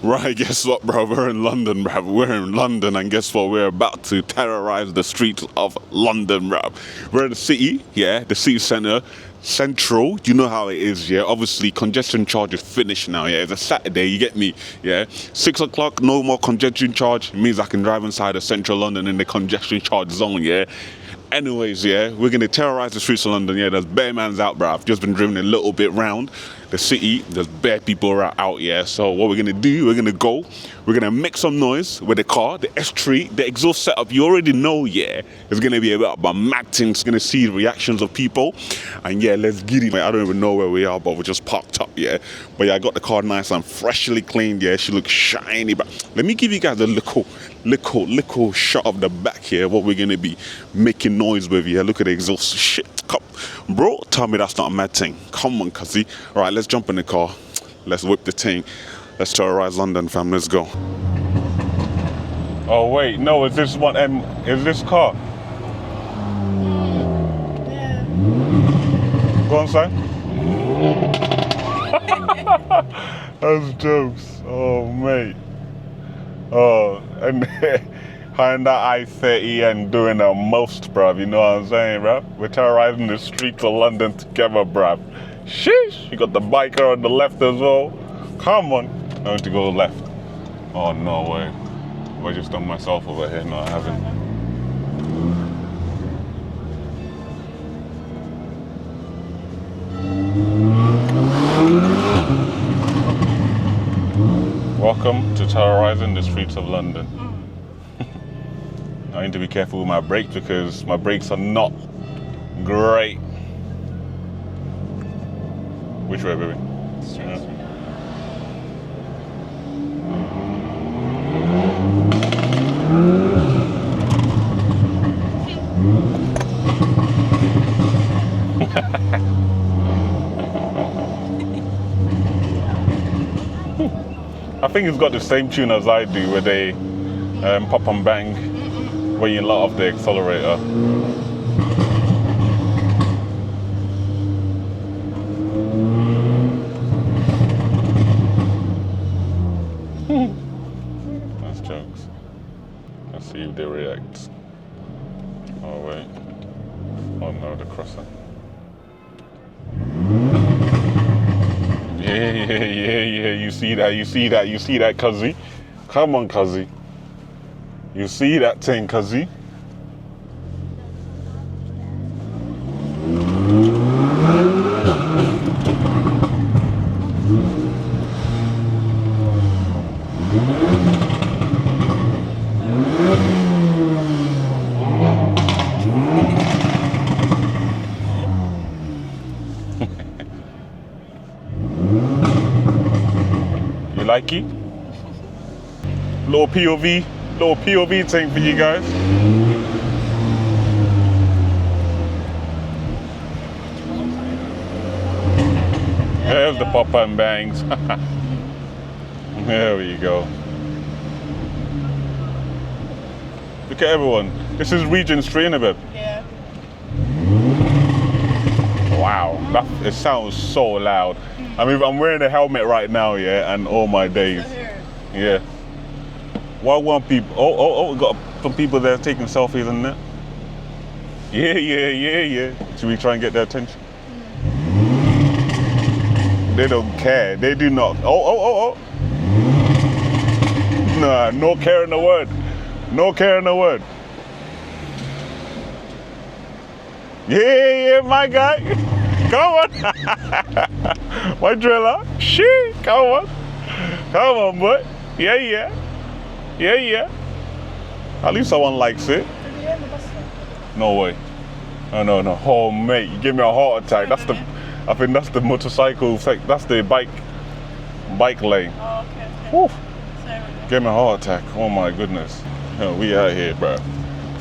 Right, guess what, bro? We're in London, bro. We're in London, and guess what? We're about to terrorize the streets of London, bro. We're in the city, yeah, the city centre. Central, you know how it is, yeah. Obviously, congestion charge is finished now, yeah. It's a Saturday, you get me, yeah. 6 o'clock, no more congestion charge. It means I can drive inside of central London in the congestion charge zone, yeah. Anyways, yeah, we're gonna terrorize the streets of London, yeah. There's bare mans out, bro. I've just been driven a little bit round the city. There's bare people out, yeah. So what we're gonna do, we're gonna make some noise with the car, the S3, the exhaust setup. You already know, yeah. It's gonna be about mad things. Gonna see the reactions of people, and yeah, let's get it. I don't even know where we are, but we're just parked up, yeah. But yeah, I got the car nice and freshly cleaned, yeah. She looks shiny, but let me give you guys a little shot of the back here. What we're gonna be making noise with, yeah. Look at the exhaust. Shit, come, bro. Tell me that's not a mad thing. Come on, cuzzy. All right, let's jump in the car. Let's whip the thing. Let's terrorize London, fam. Let's go. Oh wait, no, is this one? Is this car? Yeah. Go on, son. That's jokes. Oh mate. Oh, and behind that I-30 and doing the most, bruv. You know what I'm saying, bruv? We're terrorizing the streets of London together, bruv. Sheesh. You got the biker on the left as well. Come on. I want to go left. Oh, no way. Have I just done myself over here? No, I haven't. Welcome to terrorizing the streets of London. I need to be careful with my brakes because my brakes are not great. Which way, baby? Straight. I think it's got the same tune as I do, where they pop and bang when you let off the accelerator. That's jokes. Let's see if they react. Oh wait. Oh no, the crosser. Yeah. You see that, cuzzy. Come on, cuzzy. You see that thing, cuzzy. You like it? Little POV thing for you guys. There's the pop and bangs. There we go. Look at everyone. This is Regent Street, innit, babe? Yeah. Wow, it sounds so loud. I mean, I'm wearing a helmet right now, yeah, and oh my days. Yeah. Why want people? Oh, we got some people there taking selfies and that. Yeah. Should we try and get their attention? They don't care. They do not. Oh. Nah, no care in the word. No care in the word. Yeah, my guy. Come on. My driller. Shit, come on, boy. Yeah. At least someone likes it. No way. No. Oh, mate, you give me a heart attack. I think that's the motorcycle. That's the bike lane. Oh, okay. Woo. Sorry. Give me a heart attack. Oh my goodness. We out here, bro.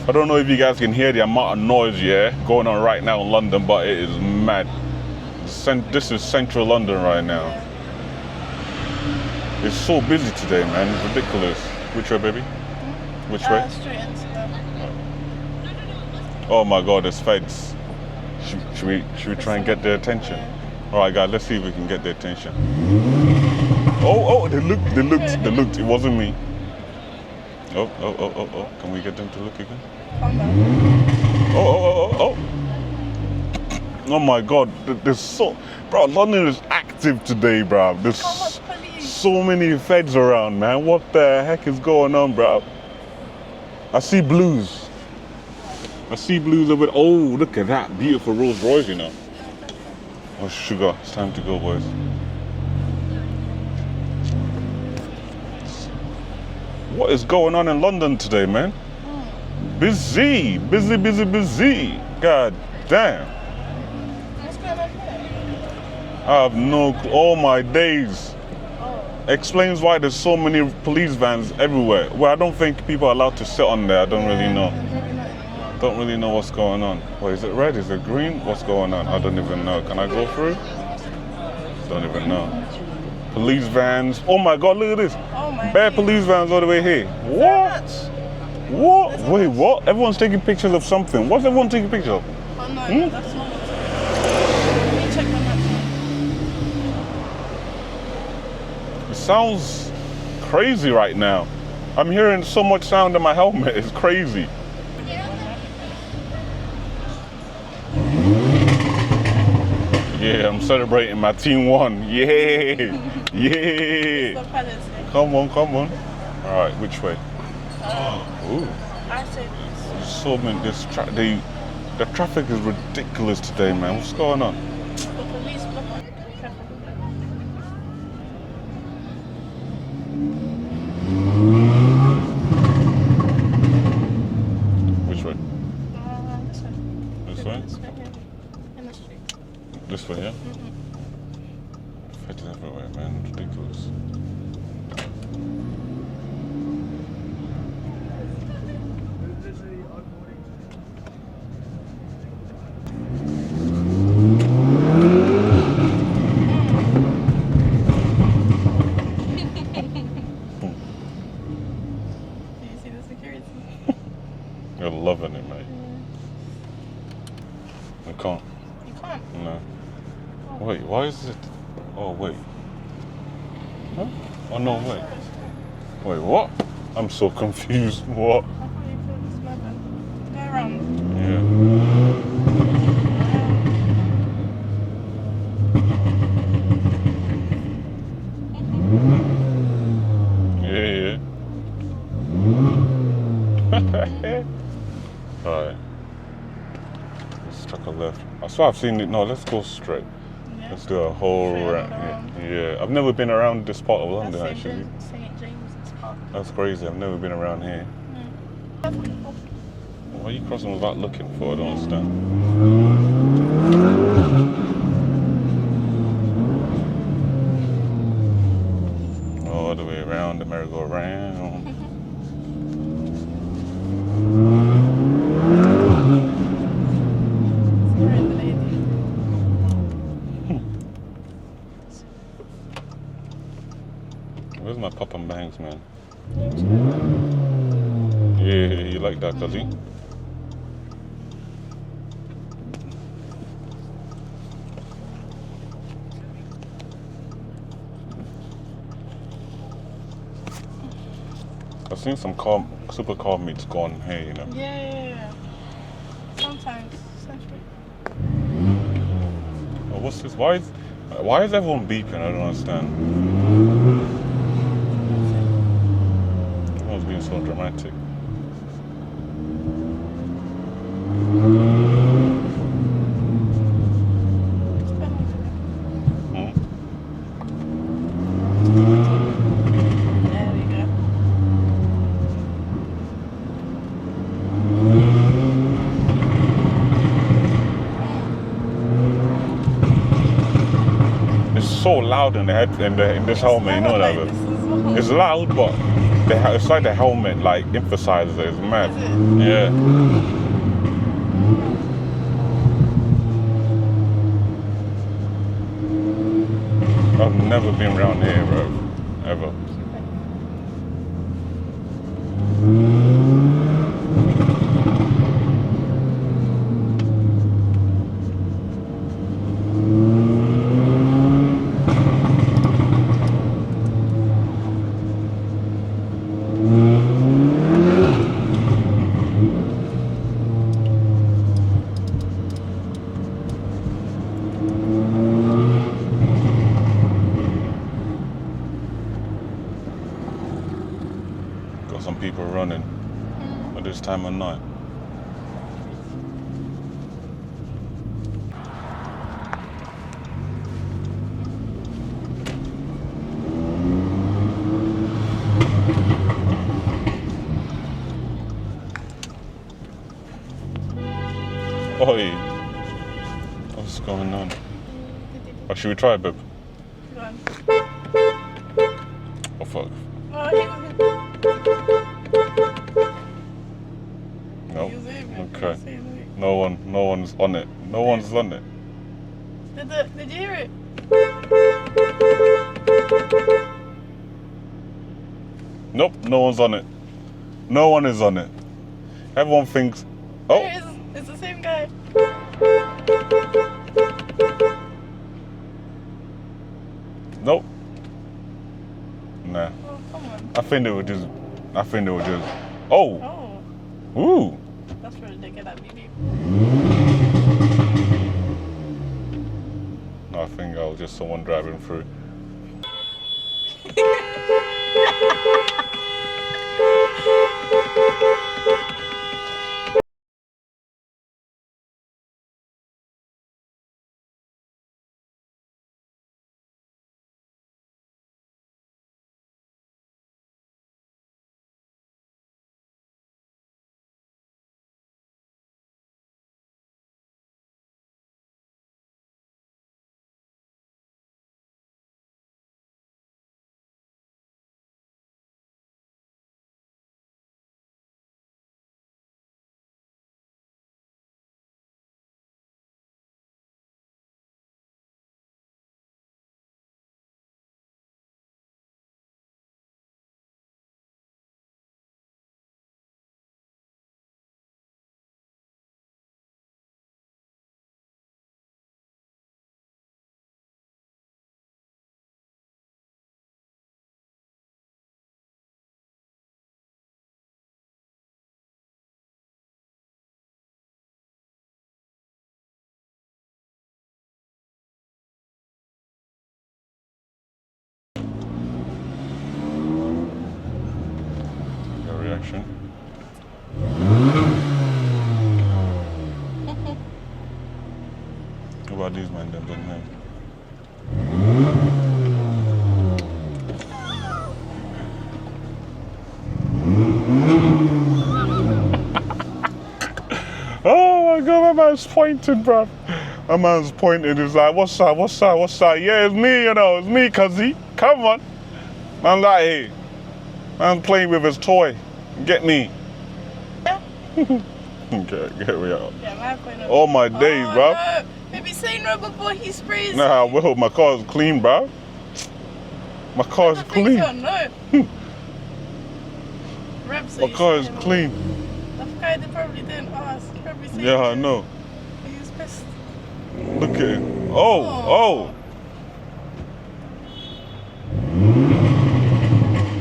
I don't know if you guys can hear the amount of noise, yeah, going on right now in London, but it is mad. This is central London right now. It's so busy today, man. It's ridiculous. Which way, baby? Which way? Straight into Oh my God, there's feds. Should we try and get their attention? All right, guys, let's see if we can get their attention. Oh, they looked. It wasn't me. Oh. Can we get them to look again? Calm down. Oh. Oh my God, there's so... Bro, London is active today, bro. There's How much police? so many feds around, man. What the heck is going on, bro? I see blues. Over... Oh, look at that. Beautiful Rolls Royce, you know. Oh, sugar. It's time to go, boys. What is going on in London today, man? Busy. God damn. What's going on here? I have no clue. All my days. Explains why there's so many police vans everywhere. Well, I don't think people are allowed to sit on there. I don't really know. Don't really know what's going on. Wait, is it red? Is it green? What's going on? I don't even know. Can I go through? Don't even know. Police vans. Oh my God, look at this. Oh my Bare days. police vans all the way here. What? What? Wait, what? Everyone's taking pictures of something. What's everyone taking pictures of? Oh no, that's not what's Let me check my map. It sounds crazy right now. I'm hearing so much sound in my helmet. It's crazy. Yeah, I'm celebrating my team won. Yeah. The palace. Come on. All right, which way? Ooh. I said this. So many. The traffic is ridiculous today, man. What's going on? The police block traffic. Which way? This way. This way? This way here. In the street. This way, yeah? Feds everywhere, man. Ridiculous. Do you see the security? You're loving it, mate. I can't. You can't. No. Wait, why is it? Oh, wait. Huh? Oh, no, wait. Wait, what? I'm so confused. What? I thought you could smell it. Go around. Yeah. Alright. Let's take a left. I swear I've seen it. No, let's go straight. Yeah. Let's do a whole Straight round. around. Yeah. I've never been around this part of London, That's actually. St. James's Park. That's crazy. I've never been around here. Why are you crossing without looking for? I don't understand. All the way around the merry-go-round. Sorry, the lady. Where's my pop and bangs, man? Yeah, you like that, does he? I've seen some supercar meets gone here, you know. Yeah. Sometimes. Essentially. Oh, what's this? Why is everyone beeping? I don't understand. Everyone's being so dramatic. Hmm? There we go. It's so loud in the head in this helmet, you know that. Like But this as well. it's loud, but it's like the helmet like emphasizes it. It's mad. Is it? Yeah. I've never been around here, bro. Ever. got some people running at this time of night. Oi, what's going on? Oh, should we try, babe? Go on. Oh, fuck. Oh, he was No. He was in. Okay. No one's on it. No one's on it. Did you hear it? Nope, no one's on it. No one is on it. Everyone thinks, oh, There it is. It's the same guy. nope. Nah. Oh, come on. I think they were just, oh, Oh, ooh. that's where they get that video. No, I think I was just someone driving through. Your reaction? What about these men, them done here? Oh my god, my man's pointing, bruv. My man's pointing, he's like, what's up? Yeah, it's me, it's me, cuzzy. Come on. Man like, hey, man's playing with his toy. Get me. Get me out. Yeah, my point. All my days, bruv. No. Maybe say no before he sprays. Nah, well, my car's clean, bruv. My car's clean. No. My car is clean. That guy, they probably didn't ask. Probably said Yeah, I know. He was pissed. Look at him. Oh.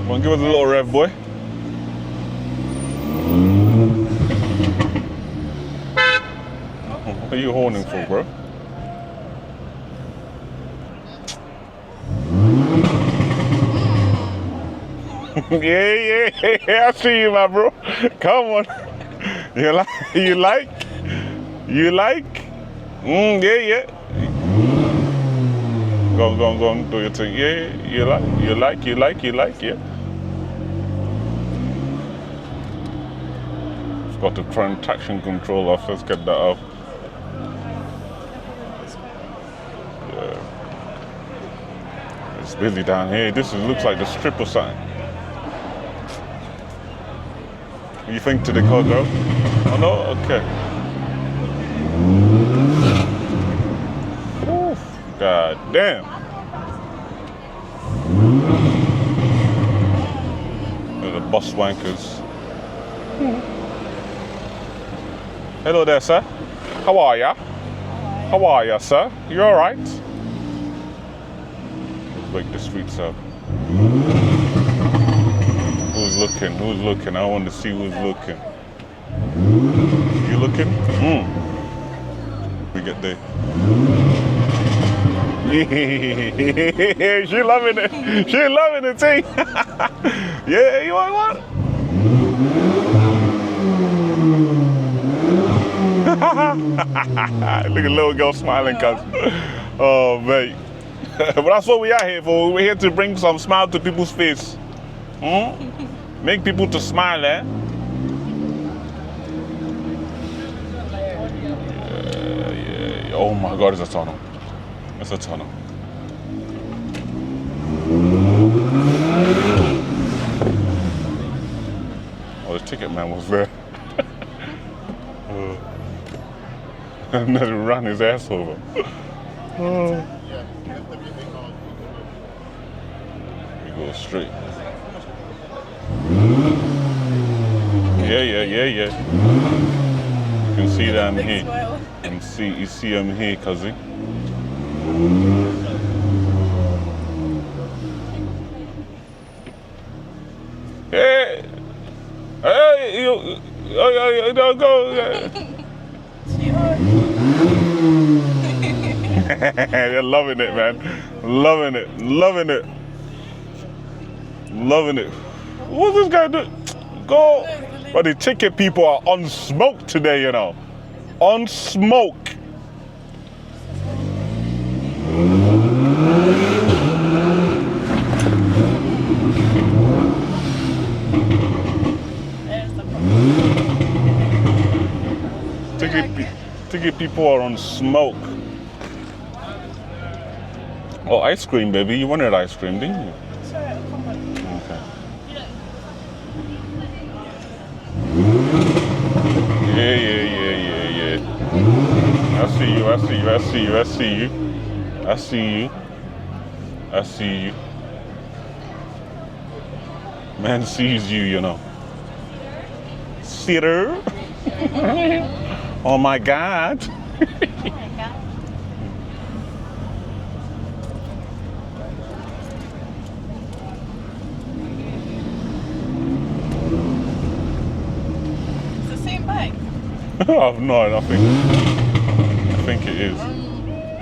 Wanna give us a little rev, boy? What are you horning for, bro? Yeah, I see you, my bro. Come on. You like? Yeah. Go on, do your thing. Yeah, you like, yeah. It's got the front traction control off, let's get that off. Yeah. It's busy down here. Looks like the strip or something. What you think to the car, girl? Oh no? Okay. Oof, God damn. They're the bus wankers. Hello there, sir. How are ya? How are ya, sir? You alright? Let's wake the streets up. Who's looking? I want to see who's looking. You looking? We get there. She loving it. She loving it, too. Yeah, you want one? Look at little girl smiling, cuz. Oh, mate. But that's what we are here for. We're here to bring some smile to people's face. Make people to smile, eh? Yeah. Oh my God, it's a tunnel. It's a tunnel. Oh, the ticket man was there. And then ran his ass over. We go straight. Yeah. You can see that I'm here. You see I'm here, cousin. Hey, you don't go. They're loving it, man. Loving it. What's this guy doing? Go. But the ticket people are on smoke today, you know. On smoke. Ticket people are on smoke. Oh, ice cream, baby. You wanted ice cream, didn't you? Sorry, come on. Okay. Yeah. I see you. Man sees you, you know. Sitter. Oh my God. It's the same bike. Oh no, I think it is.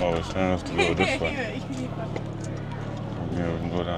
Oh, it's telling us to go this way. Yeah, we can go down.